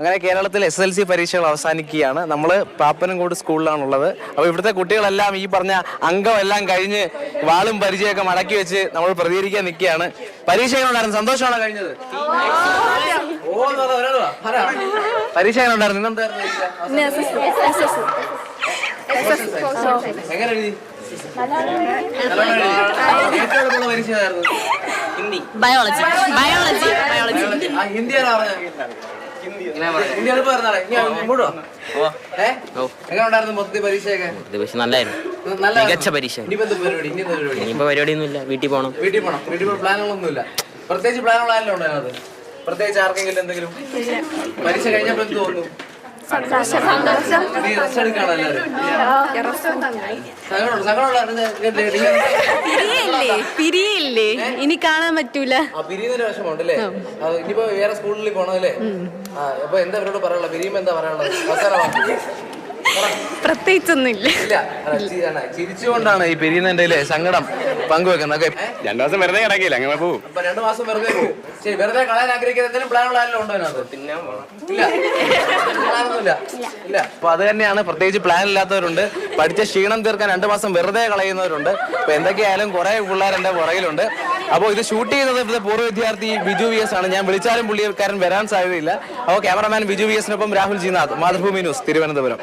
അങ്ങനെ കേരളത്തിൽ SSLC പരീക്ഷകൾ അവസാനിക്കുകയാണ്. നമ്മൾ പാപ്പനംകോട് സ്കൂളിലാണുള്ളത്. അപ്പോൾ ഇവിടുത്തെ കുട്ടികളെല്ലാം ഈ പറഞ്ഞ അംഗമെല്ലാം കഴിഞ്ഞ് വാളും പരിചയമൊക്കെ മടക്കി വെച്ച് നമ്മൾ പ്രതികരിക്കാൻ നിൽക്കുകയാണ്. പരീക്ഷ എങ്ങനെയുണ്ടായിരുന്നു? സന്തോഷമാണോ കഴിഞ്ഞത്? പരീക്ഷ എങ്ങനെയുണ്ടായിരുന്നു? എങ്ങനെ എഴുതി? ബയോളജി ബയോളജി ബയോളജി ഹിന്ദി എങ്ങനെയുണ്ടായിരുന്നു മൊത്തത്തിൽ പരീക്ഷയൊക്കെ? മികച്ച പരീക്ഷ. ഇനിയിപ്പോ പരിപാടിയൊന്നുമില്ല, വീട്ടിൽ പോകണം. വീട്ടിൽ പോകണം. പ്ലാനുകളൊന്നുമില്ല. പ്രത്യേകിച്ച് പ്ലാനുകളായാലും ഉണ്ടോ അതിനകത്ത്? പ്രത്യേകിച്ച് ആർക്കെങ്കിലും എന്തെങ്കിലും? പരീക്ഷ കഴിഞ്ഞപ്പോ എന്ത് തോന്നുന്നു? പിരിയില്ലേ, ഇനി കാണാൻ പറ്റൂല. പിരിയുന്നൊരു വിഷമമുണ്ടല്ലേ? ഇനിയിപ്പോ വേറെ സ്കൂളിൽ പോണല്ലേ? അപ്പൊ എന്താ അവരോട് പറയാനുള്ള? പിരിയുമ്പോ എന്താ പറയാനുള്ളത്? പ്രത്യേകിച്ചൊന്നുമില്ല. ചിരിച്ചുകൊണ്ടാണ് ഈ പിരിയുന്നതിന്റെ സങ്കടം പങ്കുവെക്കുന്നത്. 2 മാസം വെറുതെ കിടക്കില്ല, അങ്ങനെ പോകും. 2 മാസം വെറുതെ പോകും. ശരി, വെറുതെ കളയാൻ ആഗ്രഹിക്കുന്ന എന്തെങ്കിലും പ്ലാനുകളായാലും ഉണ്ടോ അതിനകത്ത്? പിന്നെ ഇല്ല. അപ്പൊ അത് തന്നെയാണ്, പ്രത്യേകിച്ച് പ്ലാൻ ഇല്ലാത്തവരുണ്ട്, പഠിച്ച ക്ഷീണം തീർക്കാൻ 2 മാസം വെറുതെ കളയുന്നവരുണ്ട്. അപ്പൊ എന്തൊക്കെയായാലും കുറെ പിള്ളേർ എന്റെ പുറകിലുണ്ട്. അപ്പോൾ ഇത് ഷൂട്ട് ചെയ്യുന്നത് ഇവിടുത്തെ പൂർവ്വ വിദ്യാർത്ഥി ബിജു VS ആണ്. ഞാൻ വിളിച്ചാലും പുള്ളിക്കാരൻ വരാൻ സാധ്യതയില്ല. അപ്പോൾ ക്യാമറമാൻ ബിജു VS-നൊപ്പം രാഹുൽ ജിനാഥ്, മാതൃഭൂമി ന്യൂസ്, തിരുവനന്തപുരം.